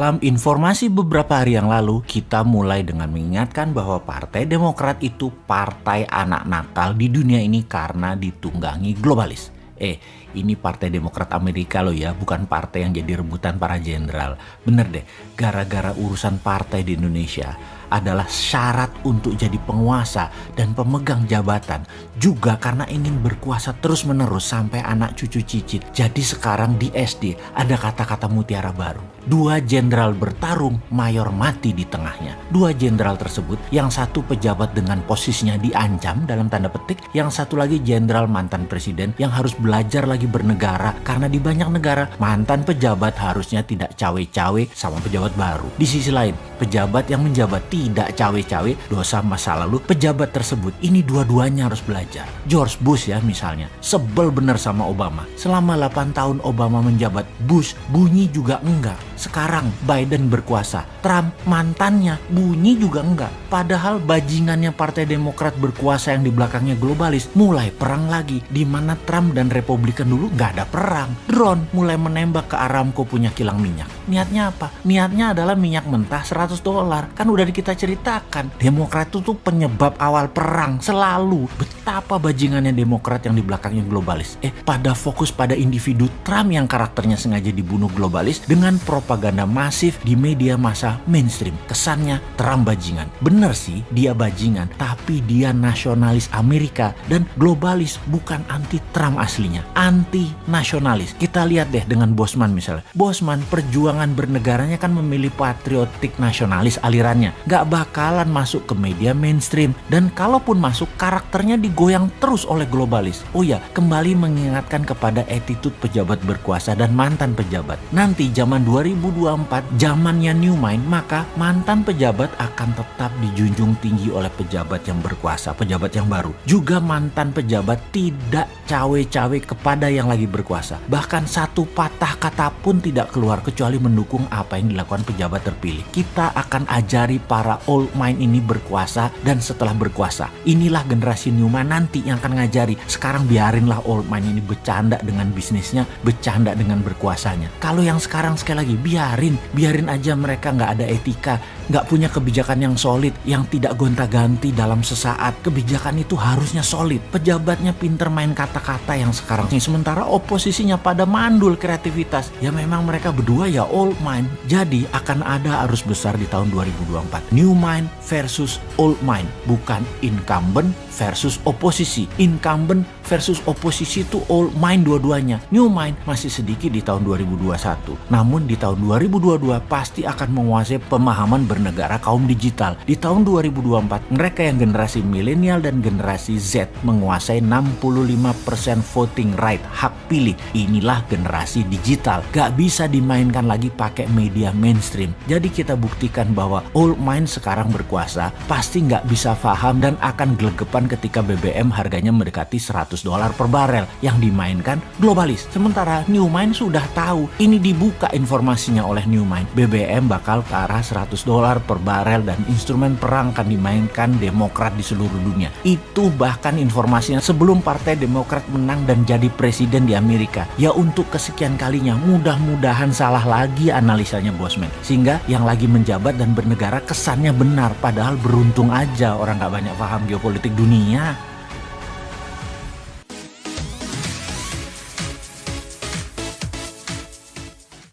Dalam informasi beberapa hari yang lalu, kita mulai dengan mengingatkan bahwa Partai Demokrat itu partai anak nakal di dunia ini karena ditunggangi globalis. Ini Partai Demokrat Amerika loh ya, bukan partai yang jadi rebutan para jenderal. Bener deh, gara-gara urusan partai di Indonesia adalah syarat untuk jadi penguasa dan pemegang jabatan, juga karena ingin berkuasa terus-menerus sampai anak cucu cicit. Jadi sekarang di SD ada kata-kata mutiara baru. 2 jenderal bertarung, mayor mati di tengahnya. 2 jenderal tersebut, yang satu pejabat dengan posisinya diancam dalam tanda petik, yang satu lagi jenderal mantan presiden yang harus belajar lagi bernegara, karena di banyak negara mantan pejabat harusnya tidak cawe-cawe sama pejabat baru. Di sisi lain, pejabat yang menjabat tidak cawe-cawe dosa masa lalu pejabat tersebut. Ini dua-duanya harus belajar. George Bush ya misalnya, sebel bener sama Obama. Selama 8 tahun Obama menjabat, Bush bunyi juga enggak. Sekarang Biden berkuasa, Trump mantannya bunyi juga enggak. Padahal bajingannya Partai Demokrat berkuasa yang di belakangnya globalis mulai perang lagi, di mana Trump dan Republikan dulu nggak ada perang. Drone mulai menembak ke Aramco punya kilang minyak. Niatnya apa? Niatnya adalah minyak mentah $100. Kan udah kita ceritakan, Demokrat itu tuh penyebab awal perang selalu. Betapa bajingannya Demokrat yang di belakangnya globalis. Pada fokus pada individu Trump yang karakternya sengaja dibunuh globalis dengan propaganda masif di media massa mainstream. Kesannya Trump bajingan. Bener sih, dia bajingan, tapi dia nasionalis Amerika dan globalis, bukan anti Trump aslinya. Anti nasionalis. Kita lihat deh dengan Bosman misalnya. Bosman perjuangan bernegaranya kan memilih patriotik nasionalis alirannya. Gak bakalan masuk ke media mainstream. Dan kalaupun masuk, karakternya digoyang terus oleh globalis. Oh ya, kembali mengingatkan kepada attitude pejabat berkuasa dan mantan pejabat. Nanti zaman 2024, zamannya New Mind, maka mantan pejabat akan tetap dijunjung tinggi oleh pejabat yang berkuasa, pejabat yang baru. Juga mantan pejabat tidak cawe-cawe kepada yang lagi berkuasa. Bahkan satu patah kata pun tidak keluar kecuali mendukung apa yang dilakukan pejabat terpilih. Kita akan ajari para old mind ini berkuasa, dan setelah berkuasa, inilah generasi New Mind nanti yang akan ngajari. Sekarang biarinlah old mind ini bercanda dengan bisnisnya, bercanda dengan berkuasanya. Kalau yang sekarang sekali lagi, biarin aja mereka nggak ada etika, nggak punya kebijakan yang solid, yang tidak gonta-ganti dalam sesaat. Kebijakan itu harusnya solid. Pejabatnya pinter main kata-kata yang sekarang ini, sementara oposisinya pada mandul kreativitas. Ya memang mereka berdua ya old mind. Jadi akan ada arus besar di tahun 2024. New mind versus old mind, bukan incumbent versus oposisi. Incumbent versus oposisi itu old mind dua-duanya. New mind masih sedikit di tahun 2021. Namun di tahun 2022 pasti akan menguasai pemahaman bernegara kaum digital. Di tahun 2024 mereka yang generasi milenial dan generasi Z menguasai 65% voting right, hak pilih. Inilah generasi digital. Gak bisa dimainkan lagi pakai media mainstream. Jadi kita buktikan bahwa old mind sekarang berkuasa pasti gak bisa paham dan akan gelegepan ketika BBM harganya mendekati $100 per barel yang dimainkan globalis. Sementara New Mind sudah tahu, ini dibuka informasinya oleh New Mind, BBM bakal ke arah $100 per barel dan instrumen perang akan dimainkan Demokrat di seluruh dunia. Itu bahkan informasinya sebelum Partai Demokrat menang dan jadi presiden di Amerika. Ya untuk kesekian kalinya, mudah-mudahan salah lagi analisanya Bosman, sehingga yang lagi menjabat dan bernegara kesannya benar, padahal beruntung aja orang gak banyak paham geopolitik dunia.